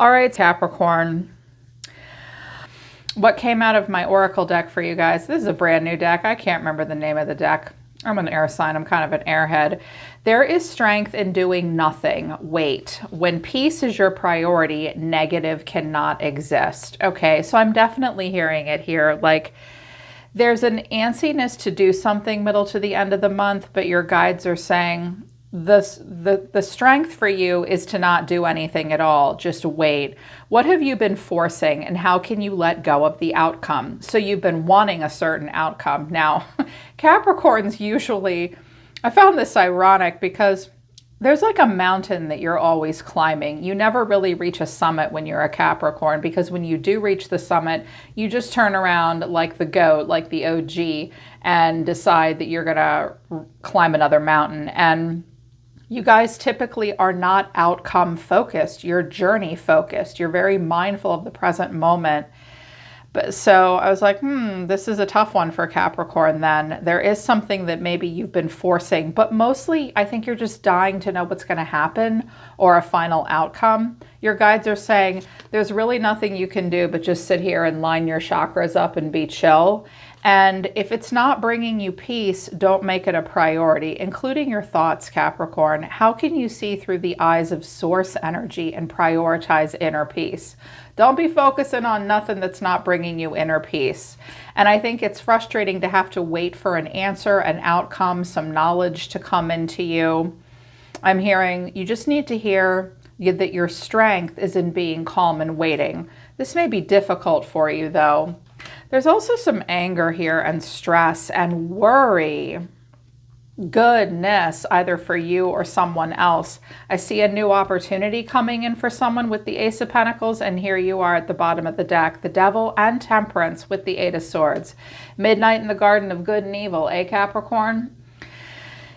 All right, Capricorn. What came out of my Oracle deck for you guys? This is a brand new deck. I can't remember the name of the deck. I'm an air sign. I'm kind of an airhead. There is strength in doing nothing. Wait. When peace is your priority, negative cannot exist. Okay, so I'm definitely hearing it here. Like, there's an antsiness to do something middle to the end of the month, but your guides are saying the strength for you is to not do anything at all. Just wait. What have you been forcing, and how can you let go of the outcome? So you've been wanting a certain outcome. Now, Capricorns usually, I found this ironic because there's like a mountain that you're always climbing. You never really reach a summit when you're a Capricorn, because when you do reach the summit, you just turn around like the goat, like the OG, and decide that you're gonna climb another mountain. And you guys typically are not outcome focused. You're journey focused. You're very mindful of the present moment. But so I was like, this is a tough one for Capricorn then. There is something that maybe you've been forcing, but mostly I think you're just dying to know what's going to happen or a final outcome. Your guides are saying there's really nothing you can do but just sit here and line your chakras up and be chill. And if it's not bringing you peace, don't make it a priority, including your thoughts, Capricorn. How can you see through the eyes of source energy and prioritize inner peace? Don't be focusing on nothing that's not bringing you inner peace. And I think it's frustrating to have to wait for an answer, an outcome, some knowledge to come into you. I'm hearing you just need to hear that your strength is in being calm and waiting. This may be difficult for you, though. There's also some anger here and stress and worry. Goodness, either for you or someone else. I see a new opportunity coming in for someone with the Ace of Pentacles, and here you are at the bottom of the deck, the Devil and Temperance with the Eight of Swords. Midnight in the Garden of Good and Evil, Capricorn?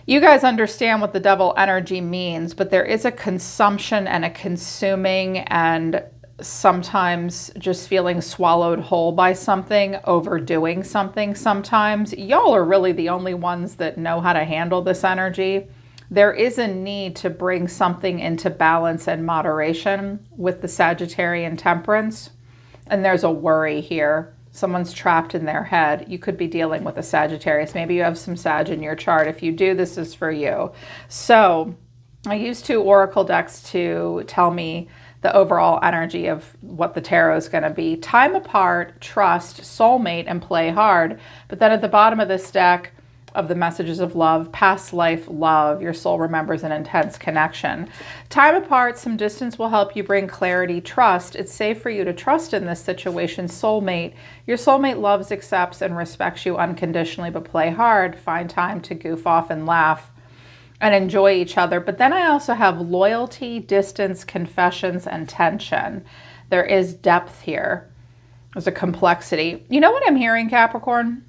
You guys understand what the devil energy means, but there is a consumption and a consuming and sometimes just feeling swallowed whole by something, overdoing something sometimes. Y'all are really the only ones that know how to handle this energy. There is a need to bring something into balance and moderation with the Sagittarian Temperance. And there's a worry here. Someone's trapped in their head. You could be dealing with a Sagittarius. Maybe you have some Sag in your chart. If you do, this is for you. So I used 2 Oracle decks to tell me the overall energy of what the tarot is going to be. Time apart, trust, soulmate, and play hard. But then at the bottom of this deck of the messages of love, past life love, your soul remembers an intense connection. Time apart, some distance will help you bring clarity, trust. It's safe for you to trust in this situation. Soulmate, your soulmate loves, accepts, and respects you unconditionally, but play hard. Find time to goof off and laugh and enjoy each other. But then I also have loyalty, distance, confessions, and tension. There is depth here. There's a complexity. You know what I'm hearing, Capricorn?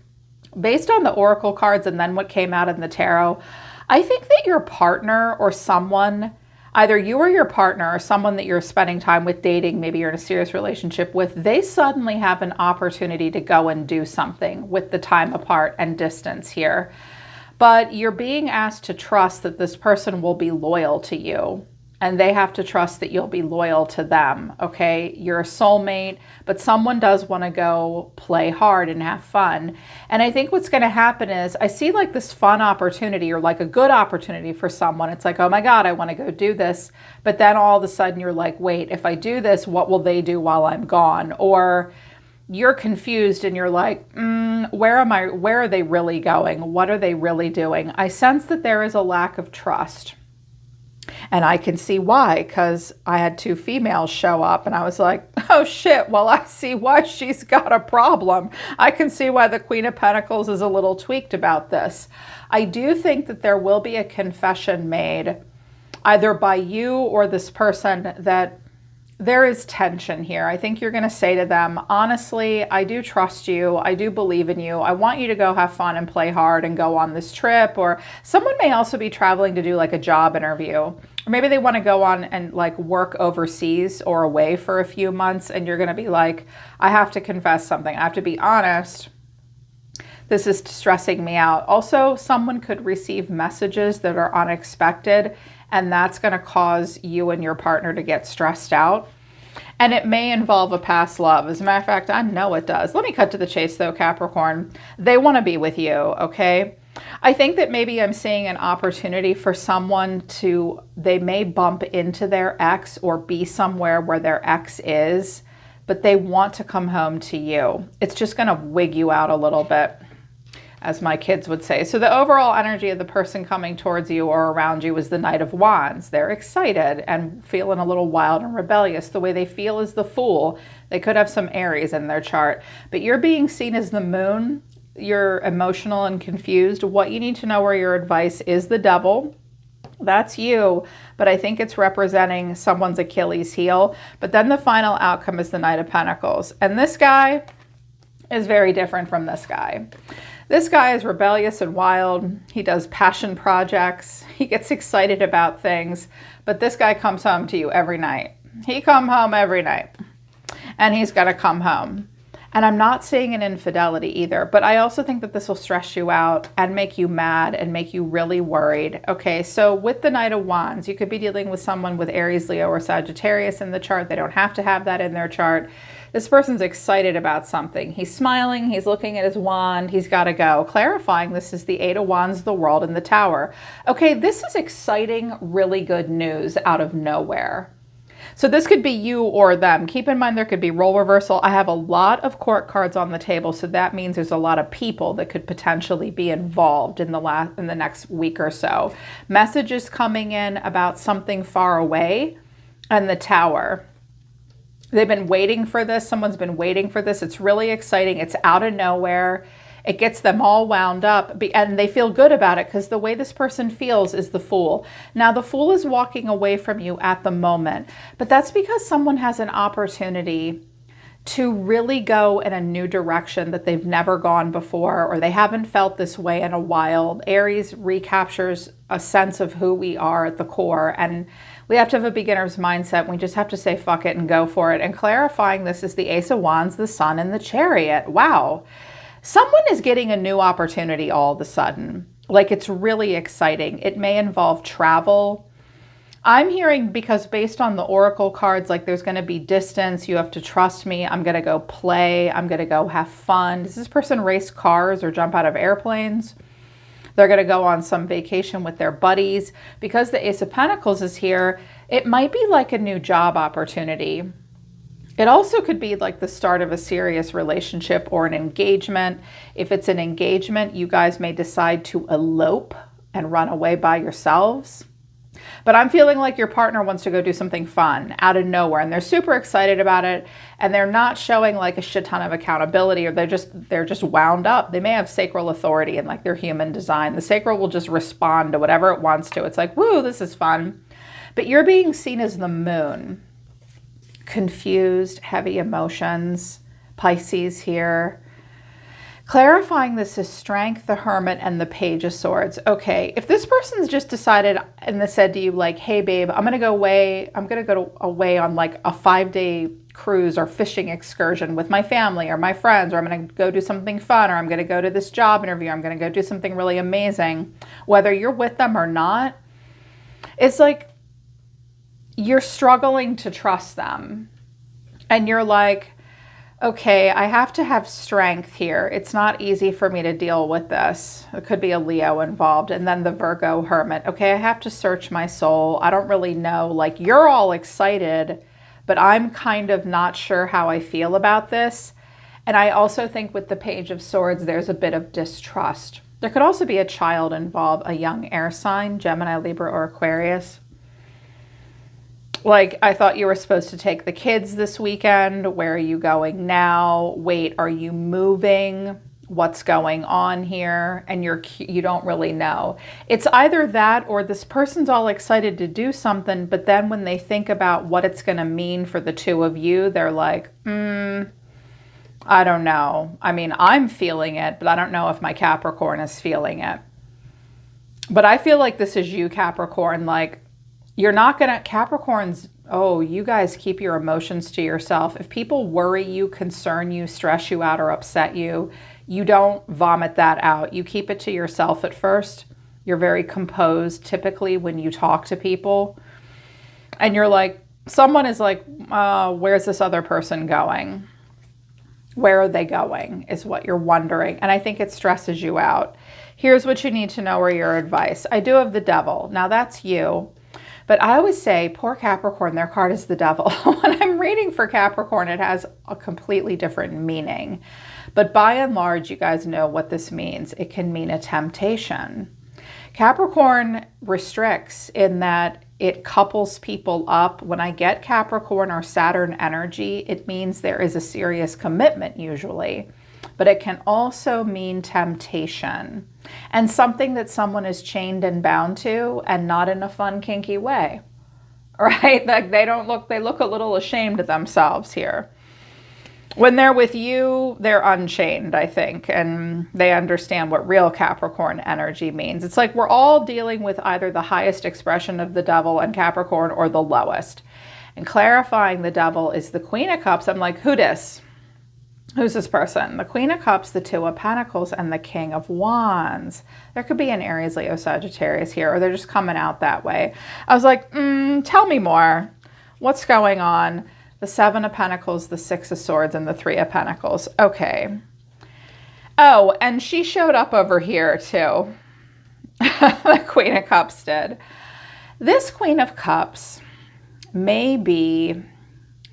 Based on the Oracle cards and then what came out in the tarot, I think that your partner or someone, either you or your partner or someone that you're spending time with, dating, maybe you're in a serious relationship with, they suddenly have an opportunity to go and do something with the time apart and distance here. But you're being asked to trust that this person will be loyal to you, and they have to trust that you'll be loyal to them, okay? You're a soulmate, but someone does want to go play hard and have fun. And I think what's going to happen is I see like this fun opportunity or like a good opportunity for someone. It's like, oh my God, I want to go do this. But then all of a sudden you're like, wait, if I do this, what will they do while I'm gone? Or you're confused and you're like, where am I? Where are they really going? What are they really doing? I sense that there is a lack of trust. And I can see why, because I had 2 females show up and I was like, oh shit, well, I see why she's got a problem. I can see why the Queen of Pentacles is a little tweaked about this. I do think that there will be a confession made either by you or this person that there is tension here. I think you're going to say to them, honestly, I do trust you. I do believe in you. I want you to go have fun and play hard and go on this trip. Or someone may also be traveling to do like a job interview. Or maybe they want to go on and like work overseas or away for a few months. And you're going to be like, I have to confess something. I have to be honest. This is stressing me out. Also, someone could receive messages that are unexpected, and that's going to cause you and your partner to get stressed out. And it may involve a past love. As a matter of fact, I know it does. Let me cut to the chase though, Capricorn. They want to be with you, okay? I think that maybe I'm seeing an opportunity for someone to, they may bump into their ex or be somewhere where their ex is, but they want to come home to you. It's just going to wig you out a little bit, as my kids would say. So the overall energy of the person coming towards you or around you is the Knight of Wands. They're excited and feeling a little wild and rebellious. The way they feel is the Fool. They could have some Aries in their chart, but you're being seen as the Moon. You're emotional and confused. What you need to know, where your advice is the Devil. That's you, but I think it's representing someone's Achilles heel. But then the final outcome is the Knight of Pentacles. And this guy is very different from this guy. This guy is rebellious and wild. He does passion projects. He gets excited about things. But this guy comes home to you every night. He comes home every night. And he's going to come home. And I'm not seeing an infidelity either, but I also think that this will stress you out and make you mad and make you really worried. Okay, so with the Knight of Wands, you could be dealing with someone with Aries, Leo, or Sagittarius in the chart. They don't have to have that in their chart. This person's excited about something. He's smiling, he's looking at his wand, he's got to go. Clarifying, this is the Eight of Wands, the World, and the Tower. Okay, this is exciting, really good news out of nowhere. So this could be you or them. Keep in mind there could be role reversal. I have a lot of court cards on the table, so that means there's a lot of people that could potentially be involved in the next week or so. Messages coming in about something far away, and the Tower. They've been waiting for this. Someone's been waiting for this. It's really exciting. It's out of nowhere. It gets them all wound up, and they feel good about it because the way this person feels is the Fool. Now, the Fool is walking away from you at the moment, but that's because someone has an opportunity to really go in a new direction that they've never gone before, or they haven't felt this way in a while. Aries recaptures a sense of who we are at the core, and we have to have a beginner's mindset. We just have to say fuck it and go for it. And clarifying, this is the Ace of Wands, the Sun, and the Chariot. Wow. Someone is getting a new opportunity all of a sudden. Like, it's really exciting. It may involve travel. I'm hearing, because based on the oracle cards, like there's going to be distance. You have to trust me. I'm going to go play. I'm going to go have fun. Does this person race cars or jump out of airplanes? They're going to go on some vacation with their buddies. Because the Ace of Pentacles is here, it might be like a new job opportunity. It also could be like the start of a serious relationship or an engagement. If it's an engagement, you guys may decide to elope and run away by yourselves. But I'm feeling like your partner wants to go do something fun out of nowhere, and they're super excited about it, and they're not showing like a shit ton of accountability, or they're just wound up. They may have sacral authority in like their human design. The sacral will just respond to whatever it wants to. It's like, woo, this is fun. But you're being seen as the Moon. Confused, heavy emotions, Pisces here. Clarifying, this is Strength, the Hermit, and the Page of Swords. Okay, if this person's just decided and they said to you like, hey babe, I'm gonna go away on like a 5-day cruise or fishing excursion with my family or my friends, or I'm gonna go do something fun, or I'm gonna go to this job interview, I'm gonna go do something really amazing, whether you're with them or not, it's like you're struggling to trust them. And you're like, okay, I have to have strength here. It's not easy for me to deal with this. It could be a Leo involved. And then the Virgo Hermit. Okay, I have to search my soul. I don't really know. Like, you're all excited, but I'm kind of not sure how I feel about this. And I also think with the Page of Swords, there's a bit of distrust. There could also be a child involved, a young air sign, Gemini, Libra, or Aquarius. Like, I thought you were supposed to take the kids this weekend. Where are you going now? Wait, are you moving? What's going on here? And you don't really know. It's either that or this person's all excited to do something, but then when they think about what it's going to mean for the two of you, they're like, I don't know. I mean, I'm feeling it, but I don't know if my Capricorn is feeling it. But I feel like this is you, Capricorn. Like, you're not going to, Capricorns, oh, you guys keep your emotions to yourself. If people worry you, concern you, stress you out, or upset you, you don't vomit that out. You keep it to yourself at first. You're very composed typically when you talk to people. And you're like, someone is like, where's this other person going? Where are they going is what you're wondering. And I think it stresses you out. Here's what you need to know or your advice. I do have the Devil. Now that's you. But I always say, poor Capricorn, their card is the Devil. When I'm reading for Capricorn, it has a completely different meaning. But by and large, you guys know what this means. It can mean a temptation. Capricorn restricts in that it couples people up. When I get Capricorn or Saturn energy, it means there is a serious commitment usually, but it can also mean temptation and something that someone is chained and bound to, and not in a fun, kinky way, right? Like they look a little ashamed of themselves here. When they're with you, they're unchained, I think, and they understand what real Capricorn energy means. It's like we're all dealing with either the highest expression of the Devil and Capricorn or the lowest. And clarifying the Devil is the Queen of Cups. I'm like, who dis? Who's this person? The Queen of Cups, the Two of Pentacles, and the King of Wands. There could be an Aries, Leo, Sagittarius here, or they're just coming out that way. I was like, tell me more. What's going on? The Seven of Pentacles, the Six of Swords, and the Three of Pentacles. Okay. Oh, and she showed up over here too. The Queen of Cups did. This Queen of Cups may be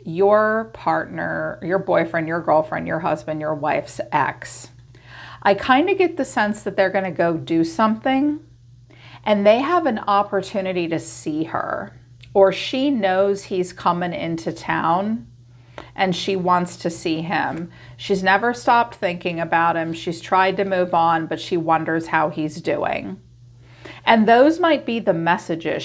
your partner, your boyfriend, your girlfriend, your husband, your wife's ex. I kind of get the sense that they're going to go do something and they have an opportunity to see her. Or she knows he's coming into town and she wants to see him. She's never stopped thinking about him. She's tried to move on, but she wonders how he's doing. And those might be the messages.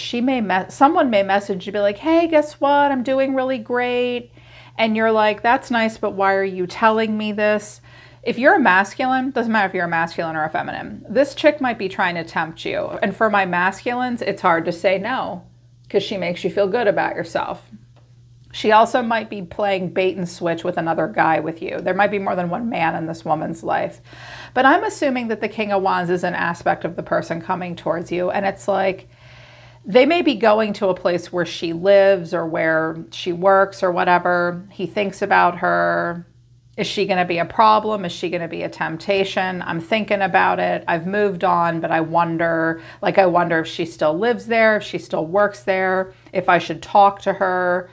Someone may message you, be like, hey, guess what? I'm doing really great. And you're like, that's nice, but why are you telling me this? If you're a masculine, doesn't matter if you're a masculine or a feminine, this chick might be trying to tempt you. And for my masculines, it's hard to say no, because she makes you feel good about yourself. She also might be playing bait and switch with another guy with you. There might be more than one man in this woman's life. But I'm assuming that the King of Wands is an aspect of the person coming towards you. And it's like, they may be going to a place where she lives or where she works or whatever. He thinks about her. Is she going to be a problem? Is she going to be a temptation? I'm thinking about it. I've moved on, but I wonder if she still lives there, if she still works there, if I should talk to her.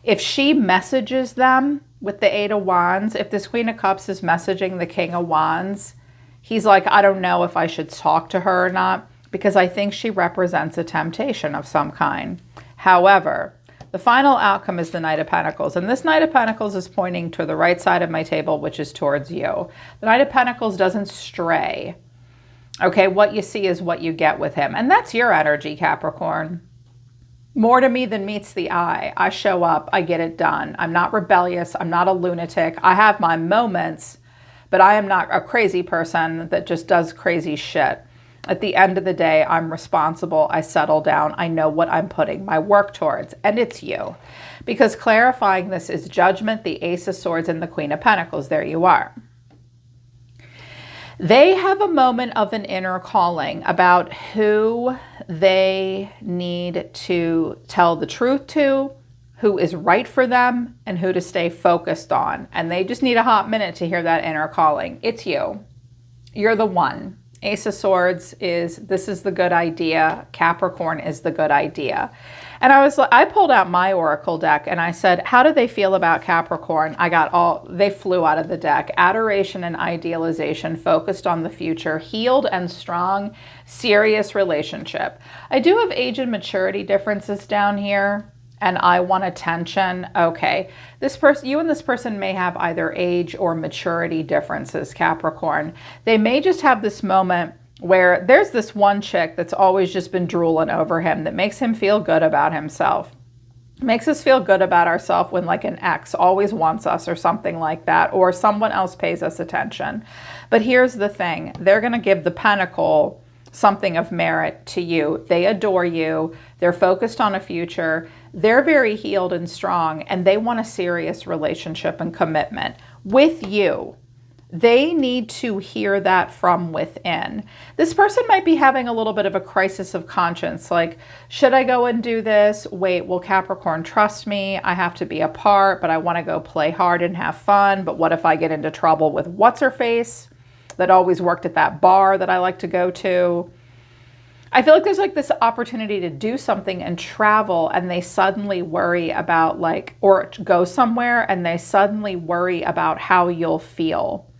If she messages them with the Eight of Wands, if this Queen of Cups is messaging the King of Wands, he's like, I don't know if I should talk to her or not, because I think she represents a temptation of some kind. However, the final outcome is the Knight of Pentacles. And this Knight of Pentacles is pointing to the right side of my table, which is towards you. The Knight of Pentacles doesn't stray. Okay, what you see is what you get with him. And that's your energy, Capricorn. More to me than meets the eye. I show up, I get it done. I'm not rebellious. I'm not a lunatic. I have my moments, but I am not a crazy person that just does crazy shit. At the end of the day, I'm responsible. I settle down. I know what I'm putting my work towards, and it's you. Because clarifying this is Judgment, the Ace of Swords, and the Queen of Pentacles. There you are. They have a moment of an inner calling about who they need to tell the truth to, who is right for them, and who to stay focused on. And they just need a hot minute to hear that inner calling. It's you. You're the one. Ace of Swords is, this is the good idea. Capricorn is the good idea. And I pulled out my Oracle deck and I said, how do they feel about Capricorn? They flew out of the deck. Adoration and idealization, focused on the future, healed and strong, serious relationship. I do have age and maturity differences down here. And I want attention. Okay, you and this person may have either age or maturity differences, Capricorn. They may just have this moment where there's this one chick that's always just been drooling over him that makes him feel good about himself. Makes us feel good about ourselves when like an ex always wants us or something like that, or someone else pays us attention. But here's the thing. They're going to give the Pentacle something of merit to you. They adore you. They're focused on a future. They're very healed and strong, and they want a serious relationship and commitment with you. They need to hear that from within. This person might be having a little bit of a crisis of conscience. Like, should I go and do this? Wait, will Capricorn trust me? I have to be apart, but I want to go play hard and have fun. But what if I get into trouble with what's her face that always worked at that bar that I like to go to? I feel like there's like this opportunity to do something and travel, and they suddenly worry about like, or go somewhere and they suddenly worry about how you'll feel.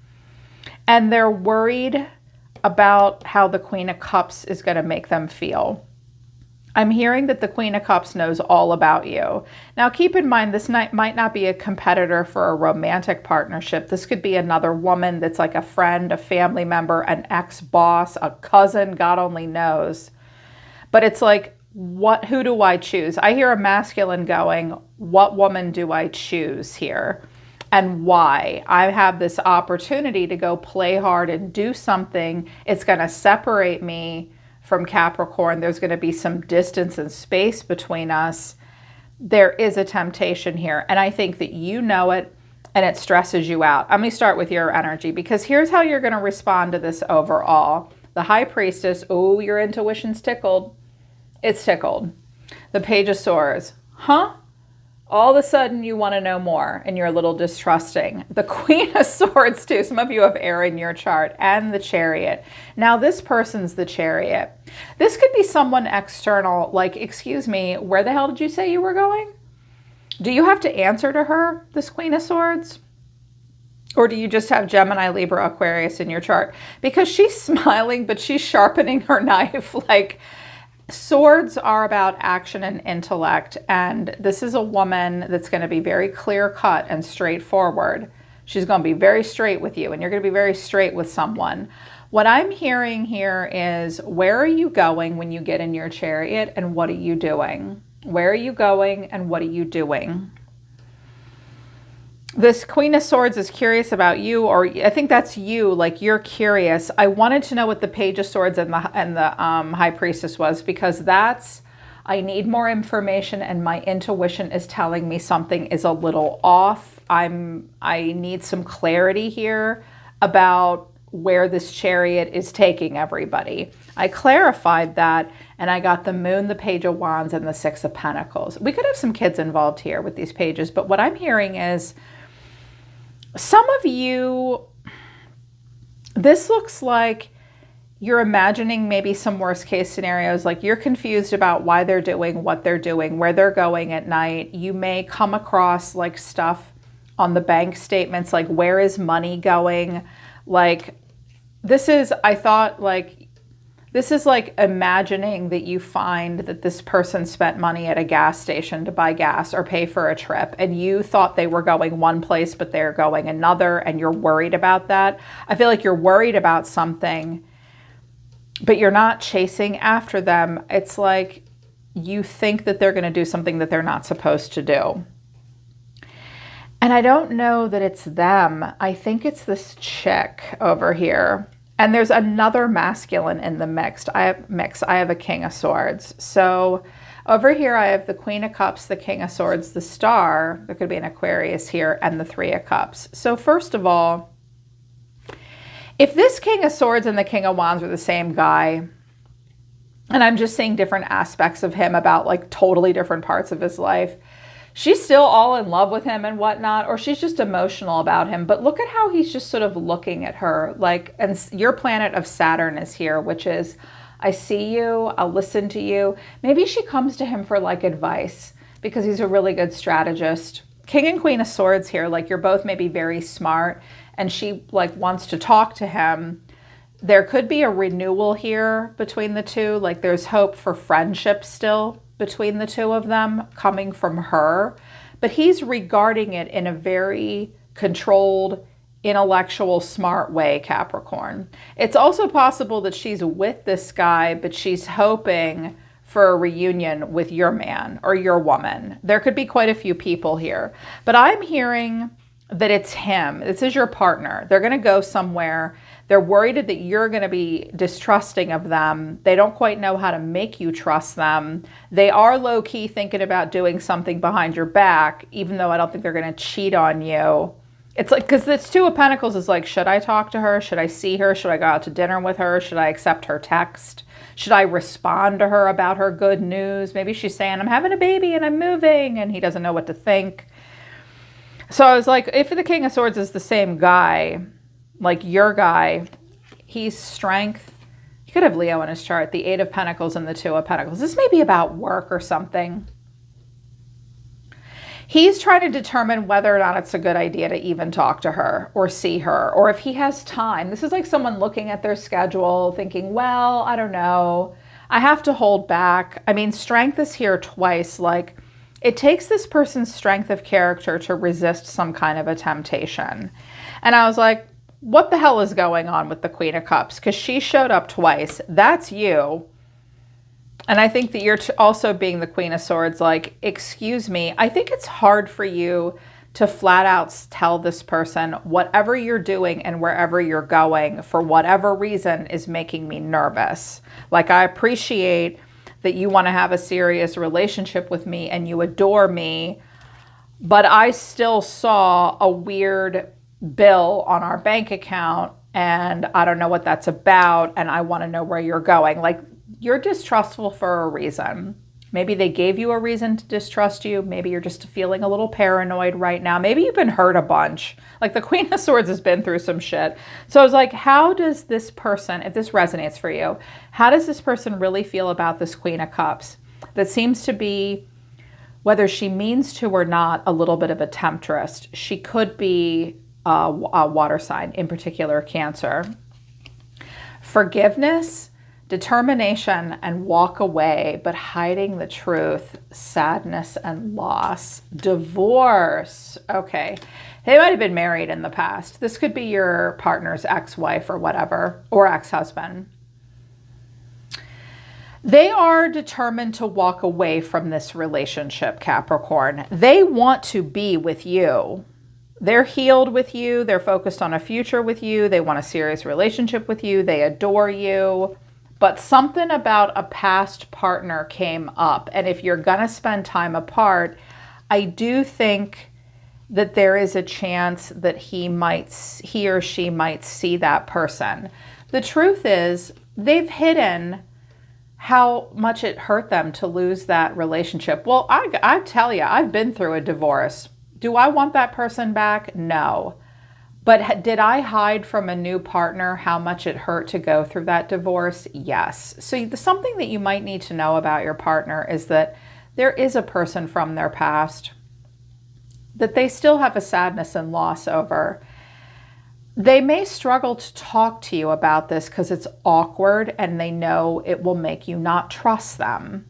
And they're worried about how the Queen of Cups is going to make them feel. I'm hearing that the Queen of Cups knows all about you. Now, keep in mind, this might not be a competitor for a romantic partnership. This could be another woman that's like a friend, a family member, an ex-boss, a cousin, God only knows. But it's like, who do I choose? I hear a masculine going, what woman do I choose here? And why? I have this opportunity to go play hard and do something. It's going to separate me from Capricorn. There's going to be some distance and space between us. There is a temptation here. And I think that you know it, and it stresses you out. Let me start with your energy, because here's how you're going to respond to this overall. The High Priestess, oh, your intuition's tickled. It's tickled. The Page of Swords, huh? All of a sudden you want to know more and you're a little distrusting. The Queen of Swords too. Some of you have air in your chart, and the Chariot. Now this person's the Chariot. This could be someone external, like, excuse me, where the hell did you say you were going? Do you have to answer to her, this Queen of Swords? Or do you just have Gemini, Libra, Aquarius in your chart? Because she's smiling, but she's sharpening her knife. Like, swords are about action and intellect, and this is a woman that's going to be very clear-cut and straightforward. She's going to be very straight with you, and you're going to be very straight with someone. What I'm hearing here is, where are you going when you get in your Chariot, and what are you doing? Where are you going, and what are you doing? This Queen of Swords is curious about you, or I think that's you, like you're curious. I wanted to know what the Page of Swords and the High Priestess was, because I need more information, and my intuition is telling me something is a little off. I need some clarity here about where this Chariot is taking everybody. I clarified that, and I got the Moon, the Page of Wands, and the Six of Pentacles. We could have some kids involved here with these pages, but what I'm hearing is, some of you, this looks like you're imagining maybe some worst case scenarios, like you're confused about why they're doing what they're doing, where they're going at night. You may come across like stuff on the bank statements, like where is money going? Like this is, I thought like, this is like imagining that you find that this person spent money at a gas station to buy gas or pay for a trip, and you thought they were going one place, but they're going another, and you're worried about that. I feel like you're worried about something, but you're not chasing after them. It's like you think that they're going to do something that they're not supposed to do. And I don't know that it's them. I think it's this chick over here. And there's another masculine in the mix. I have a King of Swords. So over here, I have the Queen of Cups, the King of Swords, the Star. There could be an Aquarius here, and the Three of Cups. So first of all, if this King of Swords and the King of Wands are the same guy, and I'm just seeing different aspects of him about like totally different parts of his life, she's still all in love with him and whatnot, or she's just emotional about him. But look at how he's just sort of looking at her. Like, and your planet of Saturn is here, which is, I see you, I'll listen to you. Maybe she comes to him for like advice because he's a really good strategist. King and Queen of Swords here, like you're both maybe very smart, and she like wants to talk to him. There could be a renewal here between the two. Like there's hope for friendship still between the two of them coming from her, but he's regarding it in a very controlled, intellectual, smart way, Capricorn. It's also possible that she's with this guy, but she's hoping for a reunion with your man or your woman. There could be quite a few people here, but I'm hearing that it's him. This is your partner. They're going to go somewhere. They're worried that you're going to be distrusting of them. They don't quite know how to make you trust them. They are low-key thinking about doing something behind your back, even though I don't think they're going to cheat on you. It's like, because this Two of Pentacles is like, should I talk to her? Should I see her? Should I go out to dinner with her? Should I accept her text? Should I respond to her about her good news? Maybe she's saying, I'm having a baby and I'm moving, and he doesn't know what to think. So I was like, if the King of Swords is the same guy, like your guy, he's strength. He could have Leo in his chart, the Eight of Pentacles and the Two of Pentacles. This may be about work or something. He's trying to determine whether or not it's a good idea to even talk to her or see her, or if he has time. This is like someone looking at their schedule thinking, well, I don't know, I have to hold back. I mean, strength is here twice. Like, it takes this person's strength of character to resist some kind of a temptation. And I was like, what the hell is going on with the Queen of Cups? Because she showed up twice. That's you. And I think that you're also being the Queen of Swords, like, excuse me, I think it's hard for you to flat out tell this person whatever you're doing and wherever you're going, for whatever reason, is making me nervous. Like, I appreciate that you want to have a serious relationship with me and you adore me, but I still saw a weird bill on our bank account and I don't know what that's about, and I want to know where you're going. Like, you're distrustful for a reason. Maybe they gave you a reason to distrust you. Maybe you're just feeling a little paranoid right now. Maybe you've been hurt a bunch. Like, the Queen of Swords has been through some shit. So I was like, how does this person, if this resonates for you, how does this person really feel about this Queen of Cups that seems to be, whether she means to or not, a little bit of a temptress? She could be a water sign, in particular Cancer. Forgiveness, determination, and walk away, but hiding the truth, sadness and loss, divorce. Okay, they might have been married in the past. This could be your partner's ex-wife or whatever, or ex-husband. They are determined to walk away from this relationship, Capricorn. They want to be with you. They're healed with you. They're focused on a future with you. They want a serious relationship with you. They adore you. But something about a past partner came up. And if you're going to spend time apart, I do think that there is a chance that he or she might see that person. The truth is, they've hidden how much it hurt them to lose that relationship. Well, I tell you, I've been through a divorce. Do I want that person back? No. But did I hide from a new partner how much it hurt to go through that divorce? Yes. So something that you might need to know about your partner is that there is a person from their past that they still have a sadness and loss over. They may struggle to talk to you about this because it's awkward and they know it will make you not trust them.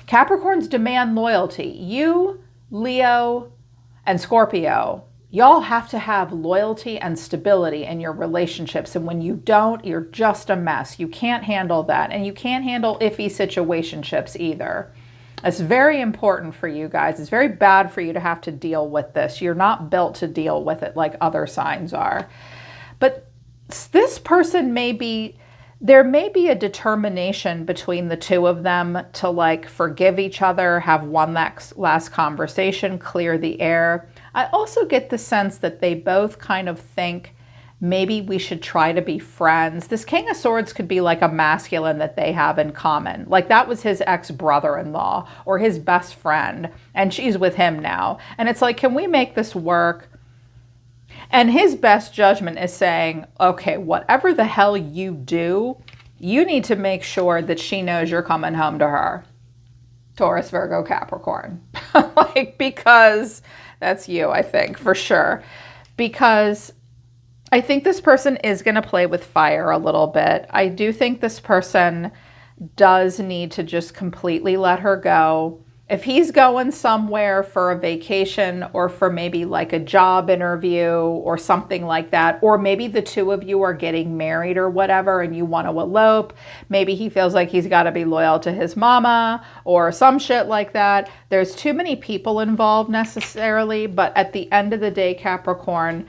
Capricorns demand loyalty. You, Leo, and Scorpio, y'all have to have loyalty and stability in your relationships. And when you don't, you're just a mess. You can't handle that. And you can't handle iffy situationships either. It's very important for you guys. It's very bad for you to have to deal with this. You're not built to deal with it like other signs are. But this person there may be a determination between the two of them to like forgive each other, have one last conversation, clear the air. I also get the sense that they both kind of think maybe we should try to be friends. This King of Swords could be like a masculine that they have in common. Like that was his ex-brother-in-law or his best friend, and she's with him now. And it's like, can we make this work? And his best judgment is saying, okay, whatever the hell you do, you need to make sure that she knows you're coming home to her. Taurus, Virgo, Capricorn. Like, because that's you, I think, for sure. Because I think this person is going to play with fire a little bit. I do think this person does need to just completely let her go. If he's going somewhere for a vacation or for maybe like a job interview or something like that, or maybe the two of you are getting married or whatever and you want to elope, maybe he feels like he's got to be loyal to his mama or some shit like that. There's too many people involved necessarily, but at the end of the day, Capricorn,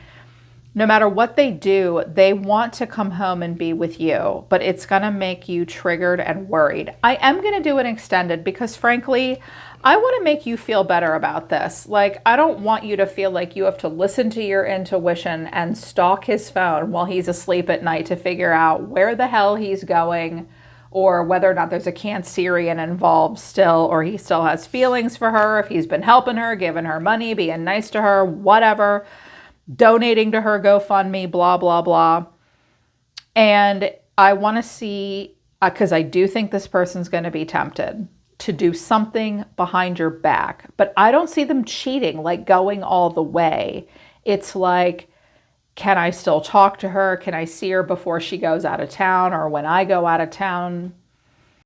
no matter what they do, they want to come home and be with you, but it's going to make you triggered and worried. I am going to do an extended because frankly, I want to make you feel better about this. Like, I don't want you to feel like you have to listen to your intuition and stalk his phone while he's asleep at night to figure out where the hell he's going, or whether or not there's a Cancerian involved still, or he still has feelings for her, if he's been helping her, giving her money, being nice to her, whatever, donating to her GoFundMe, blah, blah, blah. And I want to see, because I do think this person's going to be tempted to do something behind your back, but I don't see them cheating, like going all the way. It's like, can I still talk to her? Can I see her before she goes out of town, or when I go out of town?